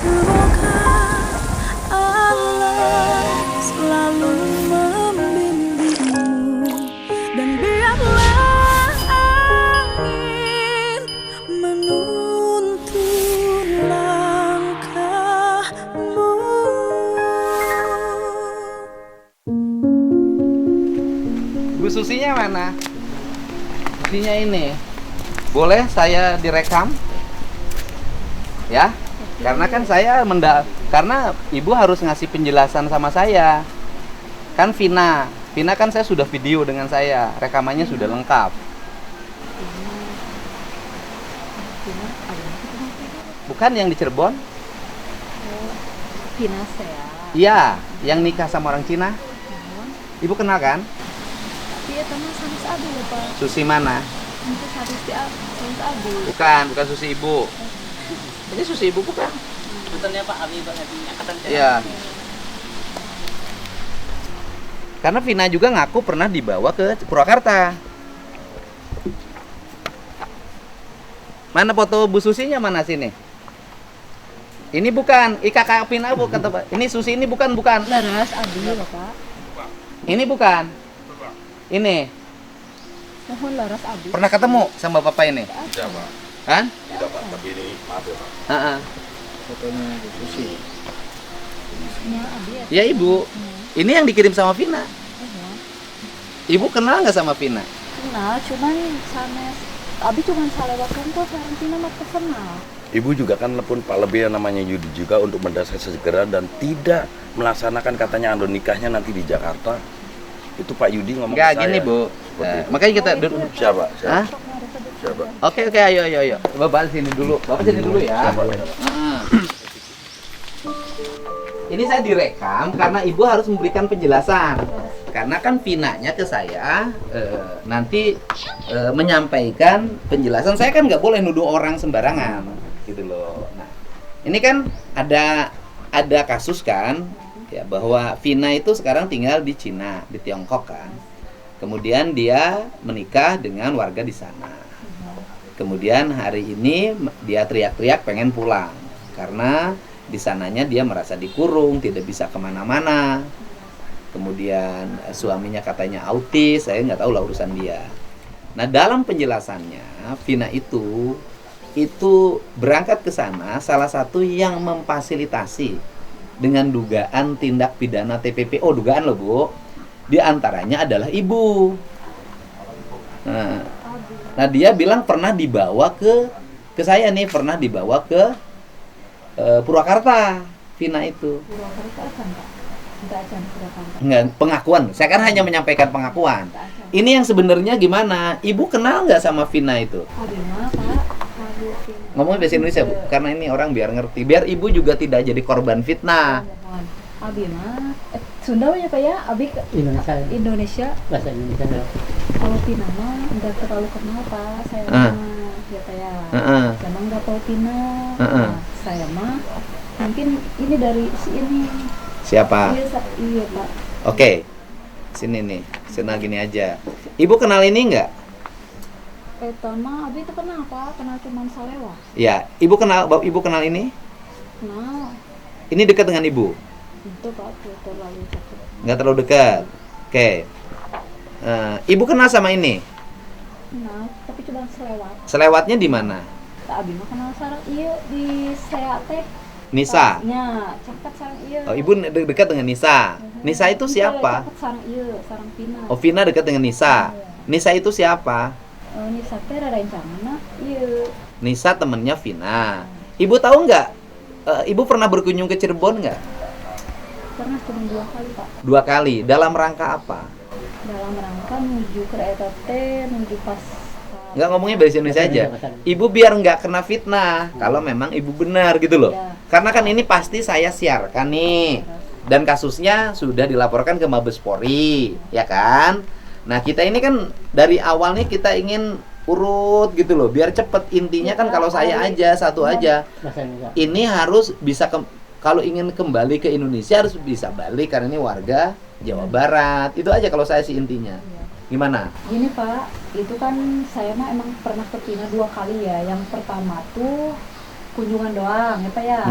Semoga Allah selalu membimbingmu dan biarlah angin menuntun langkahmu. Bu Susinya mana? Susinya ini. Boleh saya direkam? Ya? Karena kan saya karena Ibu harus ngasih penjelasan sama saya. Kan Vina kan saya sudah video dengan saya, rekamannya sudah lengkap. Bukan yang di Cirebon? Vina saya. Iya, yang nikah sama orang Cina. Ibu kenal kan? Iya, teman sama Abu Pak. Susi mana? Itu habis di Abu. Bukan Susi Ibu. Ini Susi Ibu bukan? Betulnya Pak Abi angkatan saya. Iya. Karena Vina juga ngaku pernah dibawa ke Purwakarta. Mana foto Bu Susinya mana sini? Ini bukan, kakak Vina bukan. Ini Susi ini bukan. Laras Abi Bapak. Ini bukan. Ini. Mohon Laras Abi. Pernah ketemu sama Bapak ini? Tidak, Pak. Hah? Tidak, Pak. Tapi ini maaf ya, Pak. Heeh. Fotonya Bu Susi. Ya, Abi. Ya Ibu. Ini yang dikirim sama Vina. Ibu kenal nggak sama Vina? Kenal, cuman sanes Abi cuman salewat rumput, Valentina mah kenal. Ibu juga kan telepon Pak Lebih yang namanya Yudi juga untuk mendasar segera dan tidak melaksanakan katanya ando nikahnya nanti di Jakarta. Itu Pak Yudi ngomong Nggak ke saya. gini Bu. Seperti itu. Makanya kita duduk. Siapa? Hah? Siapa? Oke, ayo. Bapak sini dulu. Bapak sini dulu ya. Siapa? Ini saya direkam karena Ibu harus memberikan penjelasan. Karena kan Vinanya ke saya nanti menyampaikan penjelasan. Saya kan nggak boleh nuduh orang sembarangan, gitu loh. Nah, ini kan ada kasus kan, ya bahwa Vina itu sekarang tinggal di Cina, di Tiongkok kan. Kemudian dia menikah dengan warga di sana. Kemudian hari ini dia teriak-teriak pengen pulang karena di sananya dia merasa dikurung, tidak bisa kemana-mana. Kemudian suaminya katanya autis, saya nggak tahu lah urusan dia. Nah dalam penjelasannya, Vina itu berangkat ke sana salah satu yang memfasilitasi dengan dugaan tindak pidana TPPO, dugaan loh Bu. Di antaranya adalah Ibu. Nah dia bilang pernah dibawa ke saya nih, pernah dibawa ke Purwakarta, Vina itu. Purwakarta akan Pak. Enggak akan Purwakarta. Enggak, pengakuan. Saya kan hanya menyampaikan pengakuan. Ini yang sebenarnya gimana? Ibu kenal nggak sama Vina itu? Abi mah Pak. Abi Vina. Ngomong bahasa Indonesia Bu, karena ini orang biar ngerti. Biar Ibu juga tidak jadi korban fitnah. Mohon. Abi mah Sunda ya Pak ya? Abi ke Indonesia. Bahasa Indonesia. Kalau Vina mah enggak terlalu kenal Pak. Saya mah ya Pak ya. Saya mah enggak tahu Vina. Nah, saya mah mungkin ini dari si ini. Siapa? Iya Pak. Oke. Sini nih. Sini gini aja. Ibu kenal ini nggak? Mah Abi itu kenal Pak, kenal cuman Salewa. Ya, Ibu kenal ini? Kenal. Ini dekat dengan Ibu? Itu Pak, itu lalu cakep. Nggak terlalu dekat. Oke. Ibu kenal sama ini? Kenal, tapi cuma selewat. Selewatnya di mana? Tak Abi mah kenal sarang iya di Seate. Nisa. Nya, cakep sarang iya. Oh, Ibu dekat dengan Nisa. Nisa itu siapa? Cakep sarang iya, sarang Vina. Oh, Vina dekat dengan Nisa. Nisa itu siapa? Nisa teh ada rencana iya. Nisa temennya Vina. Ibu tahu nggak? Ibu pernah berkunjung ke Cirebon nggak? Pernah cuma 2 kali Pak. 2 kali. Dalam rangka apa? Dalam rangka menuju kereta teh, menuju pas Nggak ngomongnya bahasa Indonesia aja. Ibu biar nggak kena fitnah. Kalau memang ibu benar gitu loh. Ya. Karena kan ini pasti saya siarkan nih. Dan kasusnya sudah dilaporkan ke Mabes Polri, ya kan? Nah kita ini kan dari awal nih kita ingin urut gitu loh, biar cepet. Intinya kan kalau saya aja satu aja, ini harus bisa kalau ingin kembali ke Indonesia harus bisa balik karena ini warga Jawa Barat. Itu aja kalau saya sih intinya. Gimana? Gini Pak, itu kan saya mah emang pernah ke Pina 2 kali ya. Yang pertama tuh kunjungan doang ya Pak ya.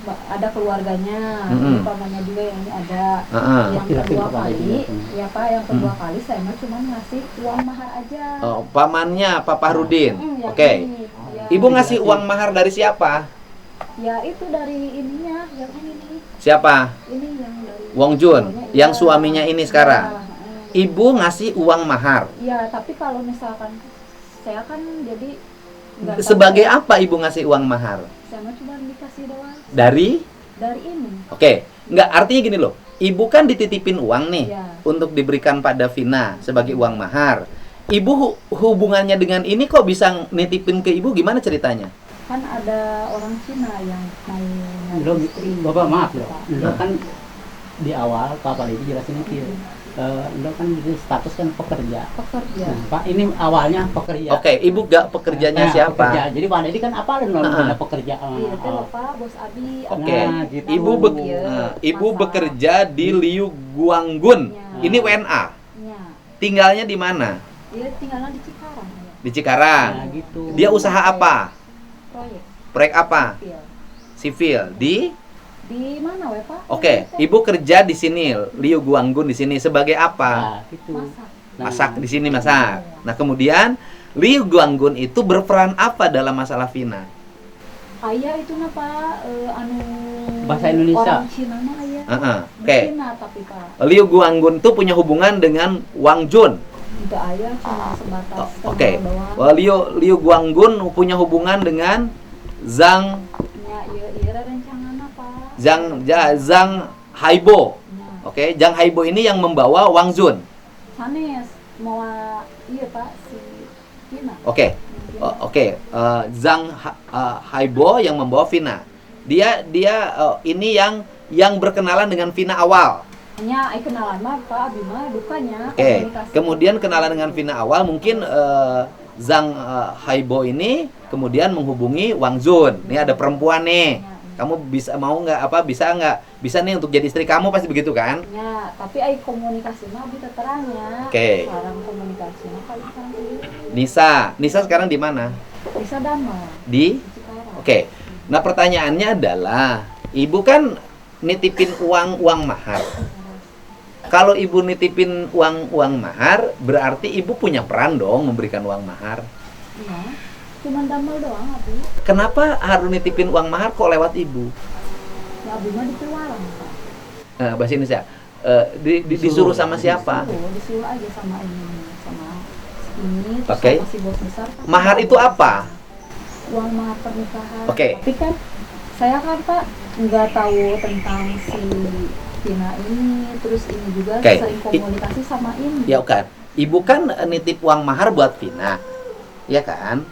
ada keluarganya, Mm-mm. pamannya juga yang ini ada. Yang Laki-laki kedua kepala kali, juga. ya Pak, yang kedua kali saya mah cuma ngasih uang mahar aja. Oh, pamannya Pak Fahrudin. Yang Oke. ini, ya. Ibu ngasih uang mahar dari siapa? Ya itu dari ininya, yang ini nih, Siapa? ini yang dari. Wong Jun, Pokoknya yang iya. suaminya ini sekarang. Iya, Ibu ngasih uang mahar. iya, tapi kalau misalkan saya kan jadi nggak Sebagai tahu, apa Ibu ngasih uang mahar? saya mah cuma dikasih doang Dari? dari ini. Oke, nggak, artinya gini loh. Ibu kan dititipin uang nih Iya. untuk diberikan pada Vina sebagai uang mahar. Ibu hubungannya dengan ini kok bisa nitipin ke Ibu, gimana ceritanya? Kan ada orang Cina yang mau Lo, nyari istri. Bapak maaf lo. Pak. Lo kan di awal Pak itu jelasin itu. Lo kan di status kan pekerja. Pekerja. Nah, Pak ini awalnya pekerja. Oke, Ibu gak pekerjanya Nah, siapa? Pekerja. Jadi Pak Dedi kan apa lo Heeh. pekerja? Iya, itu loh Pak, bos Abi. Oke, Nah, gitu. Ibu Ibu Masak. bekerja di Liu Guanggun. Ya. Ini WNA. Ya. Tinggalnya di mana? Dia tinggalnya di Cikarang ya. Di Cikarang. Nah, gitu. Dia usaha apa? Proyek. Proyek apa? Sipil. Sivil di. Di mana we Pak? Oke, Ibu kerja di sini, Liu Guanggun di sini sebagai apa? Nah, gitu. Masak. Masak di sini, masak. Nah, kemudian Liu Guanggun itu berperan apa dalam masalah Vina? Ayah itu na Pak, anu Bahasa Indonesia. orang Cina mah ayah. Heeh, Di oke. Cina tapi Pak. Liu Guanggun itu punya hubungan dengan Wang Jun. Tidak ayah cuma sebatas Oke. kenal doang. Liu Guanggun punya hubungan dengan Zhang Ya, iya rencangan apa? Zhang Haibo. Ya. Oke, Zhang Haibo ini yang membawa Wang Jun. Sanes mau iya Pak si Cina. Oke. Oke, Zhang Haibo yang membawa Vina. Dia ini yang berkenalan dengan Vina awal. Nya kenalan mah Pak Abi mah dukanya Oke. komunikasi. Kemudian kenalan dengan Vina awal, mungkin Zhang Haibo ini kemudian menghubungi Wang Jun. Ini ada perempuan nih. Kamu bisa bisa nih untuk jadi istri kamu, pasti begitu kan? Ya, tapi ai komunikasi mah bisa terangnya. Oke. Sekarang komunikasi mah kalau sekarang ini Nisa sekarang di mana? bisa damai Di sekarang. Oke. Nah, pertanyaannya adalah, Ibu kan nitipin uang mahar. Kalau Ibu nitipin uang mahar, berarti Ibu punya peran dong memberikan uang mahar. Iya. Cuman damel doang Abi. Kenapa harus nitipin uang mahar kok lewat Ibu? Ya Abi mah dipelualang Pak. Bahasa Indonesia. Disuruh sama siapa? Disuruh aja sama ini terus Oke. sama si bos besar. Kan Mahar itu apa? Uang mahar pernikahan. Oke. Tapi kan saya kan Pak nggak tahu tentang si Tina ini, terus ini juga Oke. sering komunikasi sama ini. Ya kan. Ibu kan nitip uang mahar buat Vina. Ya kan?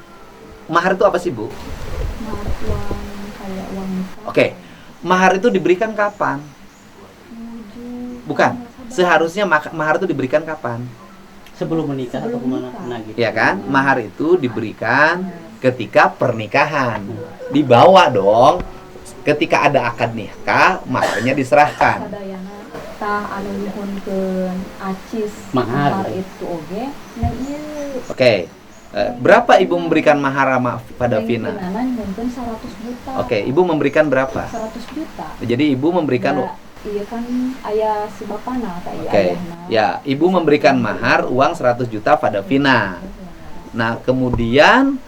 Mahar itu apa sih, Bu? Mahar uang kayak uang nikah. Oke. Mahar itu diberikan kapan? Menuju Bukan. tanggal sabar. Seharusnya mahar itu diberikan kapan? Sebelum menikah atau Sebelum kemana? menikah. Nah, gitu. Ya kan? Mahar itu diberikan ketika pernikahan. Dibawa dong. Ketika ada akad nikah, maharnya diserahkan. Sadayana tah anu nyuhunkeun acis Mahar. itu oge. Nah ieu Oke. Berapa Ibu memberikan mahar pada Vina? Pinana nyuhunkeun 100 juta. Oke, Ibu memberikan berapa? 100 juta. Jadi Ibu memberikan. Ya, iya kan ayah si bapana tah ieu Oke. ayahna. Ya, Ibu memberikan mahar uang 100 juta pada Vina. Nah, kemudian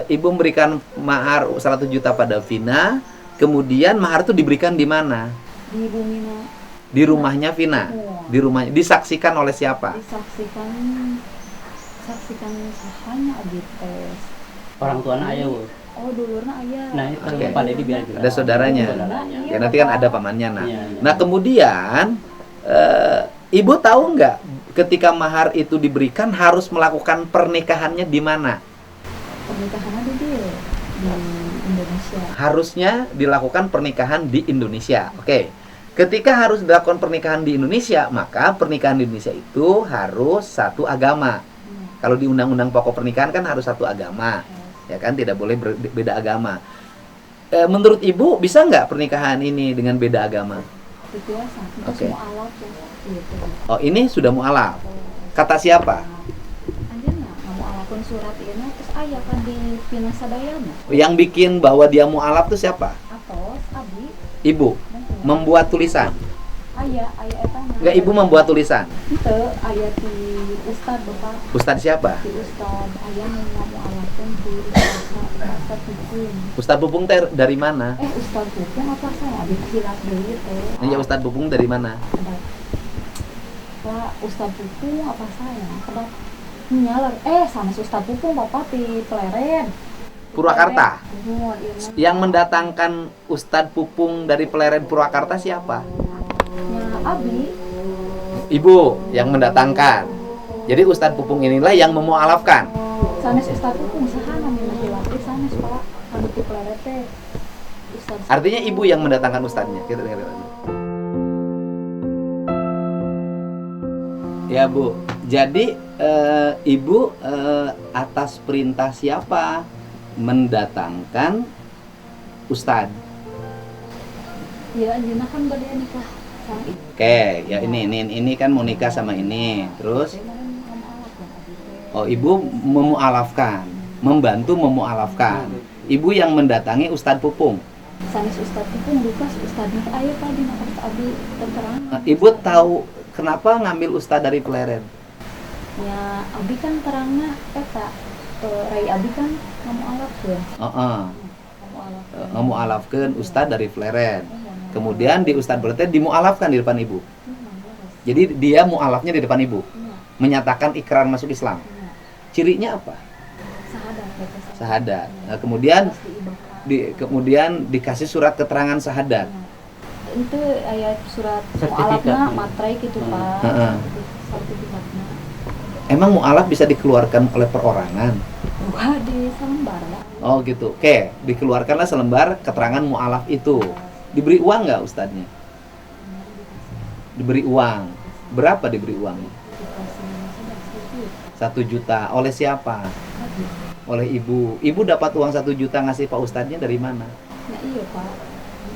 Ibu memberikan mahar 100 juta pada Vina. Kemudian mahar itu diberikan di mana? Di Bumina Di rumahnya Vina. Di rumahnya. Disaksikan oleh siapa? disaksikan sahanya abi tes. Orang tuanya ayah. Wo. Oh, dulurna ayah. Nah, itu Oke. Pak Dedi biar jelas. Ada saudaranya. Saudaranya. Ya, nanti kan ada pamannya. Nah, Iya, iya. nah kemudian Ibu tahu nggak ketika mahar itu diberikan harus melakukan pernikahannya di mana? Pernikahannya di dia di Indonesia. Harusnya dilakukan pernikahan di Indonesia. Oke. Ketika harus dilakukan pernikahan di Indonesia, maka pernikahan di Indonesia itu harus satu agama. Kalau di Undang-Undang Pokok Pernikahan kan harus satu agama. Ya kan, tidak boleh beda agama. Menurut Ibu bisa nggak pernikahan ini dengan beda agama? Itu biasa. Itu Oke. semua alat ya. Gitu. Oh, ini sudah mualaf. Kata siapa? Anjirna, kamu alapun surat ini terus ayah kan di Pina Sadayana. Yang bikin bahwa dia mualaf itu siapa? Atos, Ibu membuat tulisan. Ayah eta mah. Enggak, ibu membuat tulisan. Itu ayah di Ustad Bapak. Ustadz siapa? Di Ustad ayah mau alasan di Ustad Pupung. Ustadz Pupung teh dari mana? Ustad Pupung apa saya ada hilaf deui teh. Ya, Ustadz Pupung dari mana? Pak Ustad Pupung apa saya? Kedat nyaler sama Ustad Pupung Bapak di Pleren. Purwakarta. Iya. Yang mendatangkan Ustadz Pupung dari Pleren Purwakarta siapa? Ya Abi. Ibu yang mendatangkan. Jadi Ustadz Pupung inilah yang memualafkan. Sanes Ustad Pupung saha namina hilaf sanes Pak. Anu di Pleren teh. Ustad. Artinya ibu yang mendatangkan ustadznya. Kita dengar lagi. Ya Bu, jadi ibu atas perintah siapa mendatangkan ustadz? Ya anjeunna kan bade nikah sama ibu. Oke, ya ini kan mau nikah sama ini. Terus, oh ibu memualafkan, membantu memualafkan. Ibu yang mendatangi Ustadz Pupung. Sanes Ustad Pupung lukas Ustadnya teh aya tadi na Abi terang. Ibu tahu kenapa ngambil ustadz dari Pleren? Ya Abi kan terangna eta Rai Abi kan kamu alafkeun. Kamu alafkan ustadz dari Pleren. Kemudian di Ustadz Pleren dimualafkan di depan ibu. Jadi dia mualafnya di depan ibu, menyatakan ikrar masuk Islam. Cirinya apa? Sahadat. Nah, kemudian dikasih surat keterangan sahadat. Itu ayat surat Sertifikat. mualafna materai gitu Pak. Heeh. Sertifikatna. Emang mualaf bisa dikeluarkan oleh perorangan? Wah di selembar lah. Oh gitu. Oke, dikeluarkanlah selembar keterangan mualaf itu. Diberi uang nggak ustadznya? Diberi uang. Berapa diberi uangnya? 1 juta. Oleh siapa? Oleh ibu. Ibu dapat uang 1 juta ngasih Pak Ustadznya dari mana? Nah iya Pak.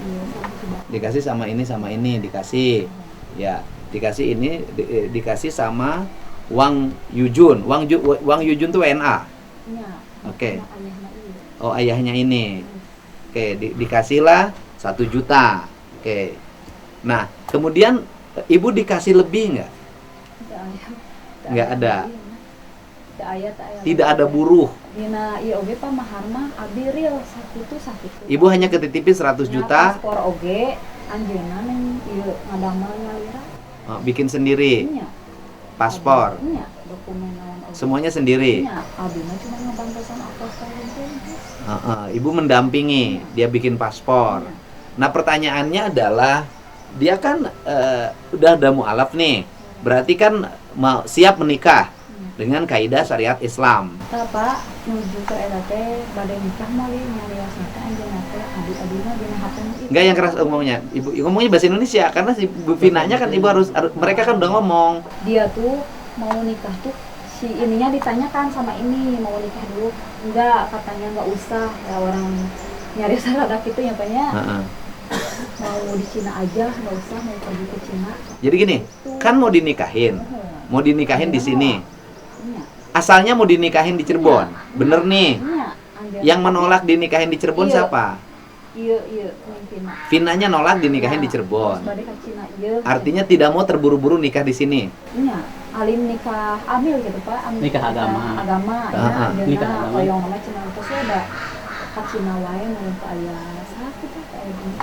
Iya sama coba. Dikasih sama ini dikasih. Ya, dikasih ini dikasih sama Wang Yujun. Wang Yujun tuh WNA. Iya. Oke. Sama ayahna iya. Oh, ayahnya ini. Oke, dikasihlah 1 juta. Oke. Nah, kemudian ibu dikasih lebih nggak? Nggak ada. Tidak ada buruh. Dina ieu oge pamaharna abi real sakitu. Ibu hanya ketitipin 100 juta. Paspor oge anjeunna neng ieu ngadamel nyalira. Oh, bikin sendiri. Nya. Paspor. Nya, dokumen naon oge. Semuanya sendiri. Nya, abi mah cuma ngabantusan apostol henteu. Ibu mendampingi dia bikin paspor. Nah, pertanyaannya adalah dia kan udah ada mualaf nih. Berarti kan mau siap menikah dengan kaidah syariat Islam. Tah Pak, nuju ke eta teh bade nikah mah ieu nyariosna teh anjeunna teh adi-adina dina hapeun itu. Enggak yang keras ngomongnya. Ibu ngomongnya bahasa Indonesia karena si Bu Vinanya kan ibu harus mereka kan udah ngomong. Dia tuh mau nikah tuh si ininya ditanyakan sama ini mau nikah dulu. Enggak, katanya enggak usah. Ya orang nyari sarada gitu ya Pak ya. Mau di Cina aja, enggak usah mau pergi ke Cina. Jadi gini, kan mau dinikahin. Mau dinikahin di sini. Iya. Asalnya mau dinikahin di Cirebon. Bener nih. Iya. Yang menolak dinikahin di Cirebon Iya. siapa? Iya, Vina. Vinanya nolak dinikahin di Cirebon. Terus bade ke Cina ieu. Artinya tidak mau terburu-buru nikah di sini. Iya, alin nikah amil gitu Pak. Nikah agama. Agama ya, Heeh. anjeunna Nikah agama. hoyong nama Cina terus ada ka Cina wae mun aya sakit kayak gini.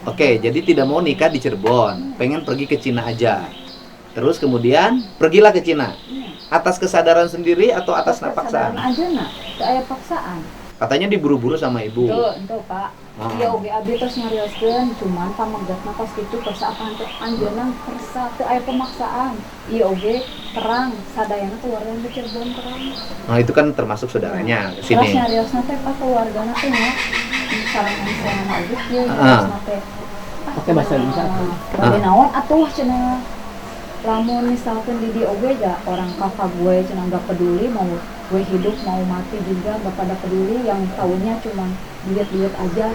Oke, jadi tidak mau nikah di Cirebon, pengen pergi ke Cina aja. Terus kemudian pergilah ke Cina. Atas kesadaran sendiri atau atas paksaan? Aja nak, teu aya paksaan. Katanya diburu-buru sama ibu. Tuh Pak. Iya oge abi tos nyarioskeun, cuman pamagatna pas kitu kersa apaan teh anjeunna kersa teu aya pemaksaan. Iya oge terang sadayana keluarga di Cirebon terang. Nah, itu kan termasuk saudaranya ke Terus sini. nyariosna teh pas keluargana teh nya sarangan saya oge ieu Heeh. nyariosna teh. Pakai bahasa Indonesia tuh. Bade naon atuh cenah. Lamun misalkan di oge ya orang kakak gue cenah enggak peduli mau gue hidup mau mati juga enggak pada peduli, yang taunya cuma duit-duit aja.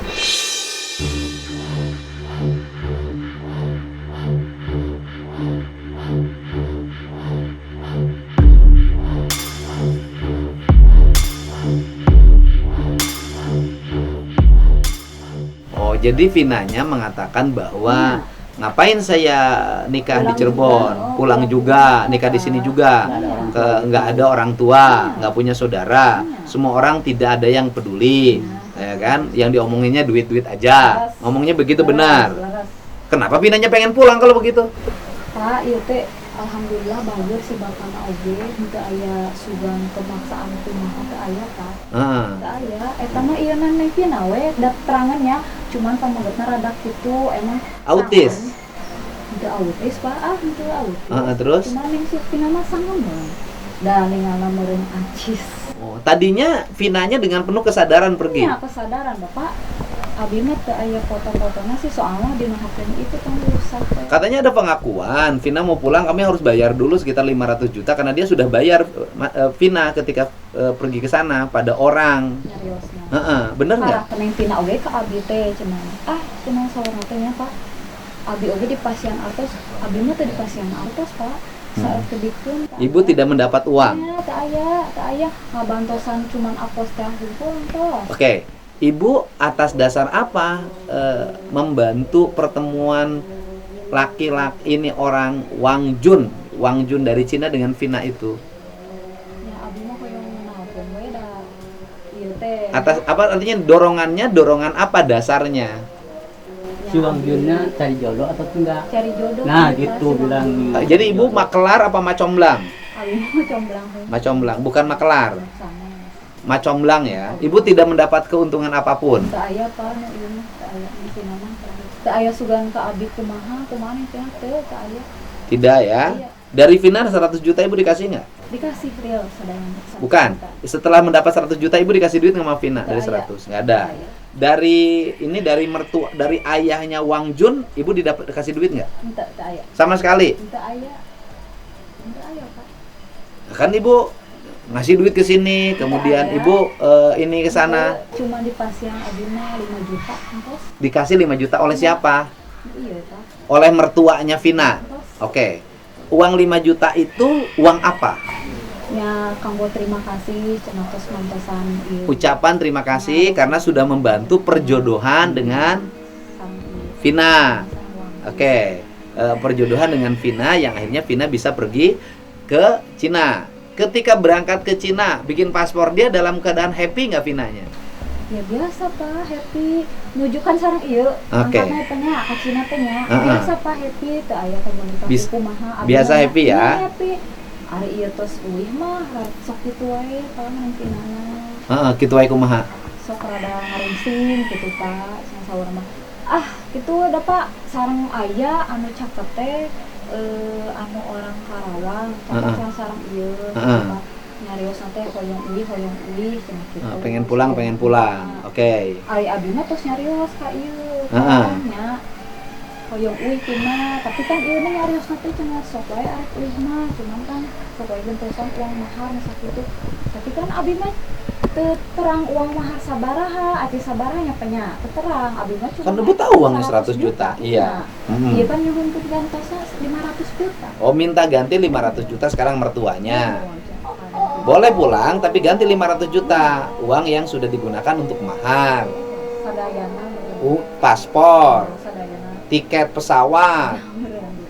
Oh, Oh, jadi Vinanya mengatakan bahwa ngapain saya nikah di Pulang Cirebon, juga. pulang juga, nikah di sini juga, nggak ada orang tua, nggak punya saudara, semua orang tidak ada yang peduli, ya kan? Yang diomonginnya duit-duit aja, ngomongnya begitu benar. Laras. Kenapa Vinanya pengen pulang kalau begitu? Pak, ieu teh alhamdulillah bagus si bapakna oge henteu aya sugan pemaksaan kumaha teu aya Pak. Ah, Teu aya eta mah ieu na Nevina we dat terangannya cuman pamagetna rada kitu emang autis. henteu autis Pak, henteu autis. Terus? Cuman ning si Vina mah sangat banget. Da ningalna meureun acis. Oh, tadinya Vinanya dengan penuh kesadaran pergi. Nya kesadaran Bapak. Abi mah teu aya foto-fotona sih soalnya dina HP itu kan rusak. Katanya ada pengakuan, Vina mau pulang kami harus bayar dulu sekitar 500 juta karena dia sudah bayar Vina ketika pergi ke sana pada orang. Nyariosna. Bener nggak? Para peneng Vina oge ke Abi teh cenah. Cenah saurna teh nya Pak. Abi oge di pasien atos, Abi mah teh di pasien atos Pak. Saat kedikeun. Ibu tidak mendapat uang. Ya, teu aya ngabantosan cuman apos teh hungkul. Oke. Ibu atas dasar apa membantu pertemuan laki-laki ini orang Wang Jun dari Cina dengan Vina itu? Ya Abi mah hoyong nalpon we da ieu teh. Atas apa artinya dorongan apa dasarnya? Si Wang Junnya cari jodoh atau enggak? Cari jodoh. Nah kita gitu si bilang. Wang. Jadi ibu makelar apa macomblang? Abi mah comblang we. Macomblang, bukan makelar. Sama. Macomblang ya. Ibu tidak mendapat keuntungan apapun. Teu aya Pak nu ieu mah teu aya di sini mah. Teu aya sugan ka Abi kumaha nih teh teu aya. Tidak ya. Dari Vina 100 juta ibu dikasih nggak? Dikasih real sadayana. Bukan. Setelah mendapat 100 juta ibu dikasih duit nggak sama Vina dari 100? Nggak ada. Dari mertua, dari ayahnya Wang Jun, ibu dikasih duit nggak? Teu aya. Sama sekali. Teu aya. Teu aya Pak. Kan ibu ngasih duit ke sini, kemudian Ada. ibu ini ke sana. Cuma di pasien Abi mah 5 juta engkos. Dikasih 5 juta oleh siapa? Iya Pak. Oleh mertuanya Vina. Engkos. Oke. Uang 5 juta itu uang apa? Ya kanggo terima kasih cenah tos mantosan ieu. Ucapan terima kasih karena sudah membantu perjodohan dengan Vina. Oke. Perjodohan dengan Vina yang akhirnya Vina bisa pergi ke Cina. Ketika berangkat ke Cina, bikin paspor, dia dalam keadaan happy nggak Vinanya? Ya biasa Pak, happy. Nuju kan sareng ieu. Oke. Angkatna teh nya ka Cina teh nya. Heeh. Biasa Pak happy teu aya komunikasi kumaha. Abi biasa mah happy ya? Happy. Ari ieu tos uih mah sok kitu wae paling pinana. Kitu wae kumaha? Sok rada ngarungsing gitu Pak, cenah saur mah. Kitu da Pak, sareng aya anu caket teh anu orang Karawang, caket sareng ieu. Nyarios teh hoyong uih cenah kitu. Pengen pulang. Oke. Ari abi mah tos nyarios ka ieu. Nya hoyong uih tina, tapi kan ieu mah nyarios teh cenah sok wae arek uih mah, cuman kan sok wae gentosan uang mahar sakitu. Tapi kan abi mah teu terang uang mahar sabaraha, ati sabarahnya penya teu terang. Abi mah cuma Kan ibu tahu uangnya 100 juta. Iya. Iya kan nyuhunkeun gantosna 500 juta. Oh, minta ganti 500 juta sekarang mertuanya. Boleh pulang tapi ganti 500 juta uang yang sudah digunakan untuk mahar, Sadayana. paspor, Sadayana. tiket pesawat,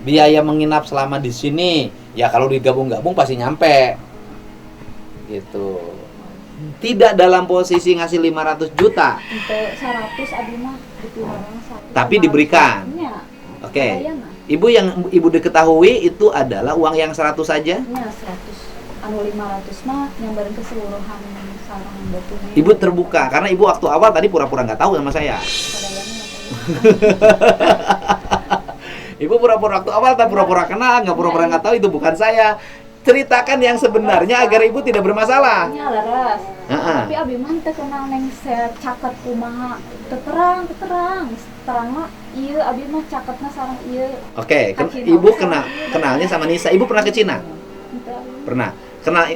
biaya menginap selama di sini. Ya kalau digabung-gabung pasti nyampe. Gitu. Tidak dalam posisi ngasih 500 juta. Untuk 100 abi mah dipilih 100. Tapi diberikan. Iya. Oke. Sadayana. Ibu yang ibu diketahui itu adalah uang yang 100 saja. Nya 100. Anu 500 mah nyambarin keseluruhan sareng dokumen. Ibu terbuka karena ibu waktu awal tadi pura-pura nggak tahu sama saya. Ibu pura-pura waktu awal tak pura-pura kenal, nggak pura-pura nggak tahu, itu bukan saya. Ceritakan yang sebenarnya agar ibu tidak bermasalah. Nya laras. Tapi abi mah teu kenal neng caket kumaha. Teu terang. Terang mah ieu abi mah caketna sareng ieu. Oke, ibu kenalnya sama Nisa. Ibu pernah ke Cina? Pernah.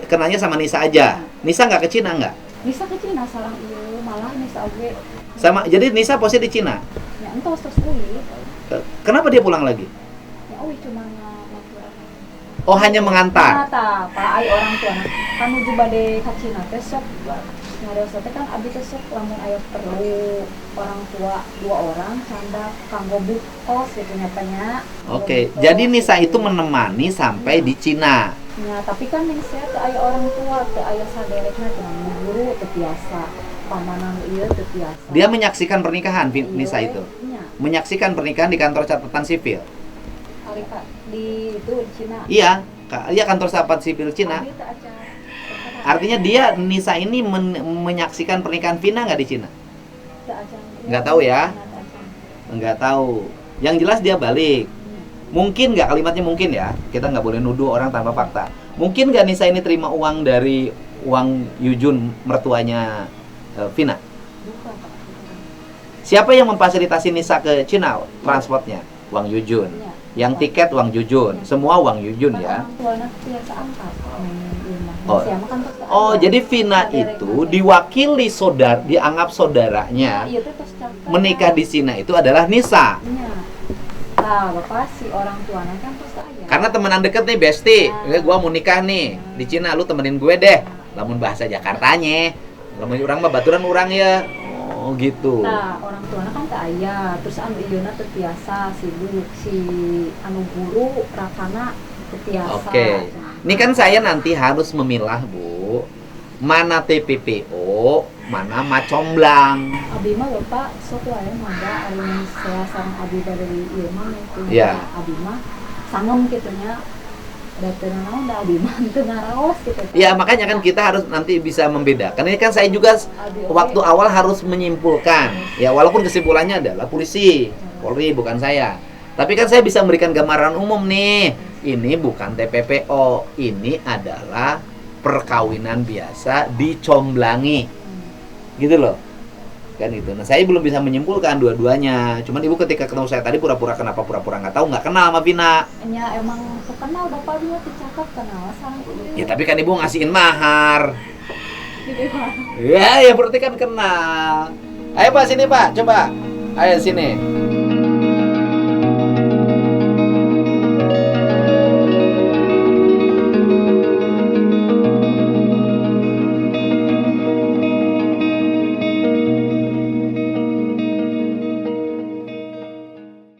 Kenalnya sama Nisa aja. Nisa nggak ke Cina nggak? Bisa ke Cina sareng ieu, malah Nisa oge. Sama, jadi Nisa posisi di Cina. Ya entos terus uih. Kenapa dia pulang lagi? Ya uih cuma ngaturan. Oh, hanya mengantar. Pak ai orang tua kan nuju bade ka Cina teh sok nyarios teh kan abi teh sok lamun aya perlu orang tua 2 orang canda kanggo kos gitu nyatanya. Oke, jadi Nisa itu menemani sampai di Cina. Ya, tapi kan yang saya teu aya orang tua, teu aya saderekna cuma guru teu biasa, pamanan ieu teu biasa. Dia menyaksikan pernikahan Nisa itu. Iya. Menyaksikan pernikahan di kantor catatan sipil. Kali Kak di itu di Cina. Iya, iya kantor catatan sipil Cina. Abi teu acan. Artinya dia Nisa ini menyaksikan pernikahan Vina nggak di Cina? Teu acan. Nggak tahu ya? Teu acan. Nggak tahu. Yang jelas dia balik. Mungkin nggak, kalimatnya mungkin ya, kita nggak boleh nuduh orang tanpa fakta. Mungkin nggak Nisa ini terima uang dari uang Yujun mertuanya Vina? Bukan, Pak. Bukan. Siapa yang memfasilitasi Nisa ke Cina transportnya? Uang Yujun. Iya. Yang tiket uang Yujun. Semua uang Yujun ya. Orang tuanya biasa angkat. Oh. Oh, jadi Vina itu diwakili saudara, dianggap saudaranya Iya, itu terus cakep. menikah di Cina itu adalah Nisa. Iya. Nah, bapak si orang tuanya kan terus aya. Karena temenan deket nih, Besti. Gua mau nikah nih di Cina, lu temenin gue deh. Lamun bahasa Jakartanya, lamun urang mah baturan urang ya. Oh, gitu. Nah, orang tuanya kan teu aya. Terus anu ieuna teu biasa si anu guru rakana teu biasa. Oke. Ini kan saya nanti harus memilah, Bu. Mana TPPO, mana macomblang. Abi mah bapak sok wae mangga ari saya sareng abi dari ieu mah itu. Iya. Abi mah sangem kitu nya. Da teu naon da abi mah teu ngaraos kitu. Ya, makanya kan kita harus nanti bisa membedakan. Ini kan saya juga waktu awal harus menyimpulkan. Ya, walaupun kesimpulannya adalah polisi, Polri, bukan saya. Tapi kan saya bisa memberikan gambaran umum nih. Ini bukan TPPO, ini adalah perkawinan biasa dicomblangi. Gitu loh. Kan itu. Nah, saya belum bisa menyimpulkan dua-duanya. Cuman ibu ketika ketemu saya tadi pura-pura kenapa pura-pura nggak tahu, nggak kenal sama Vina. Nya emang kenal bapak dia teu cakep kenal sareng ieu. Ya tapi kan ibu ngasihin mahar. Gitu kan. Ya berarti kan kenal. Ayo Pak sini Pak, coba. Ayo sini.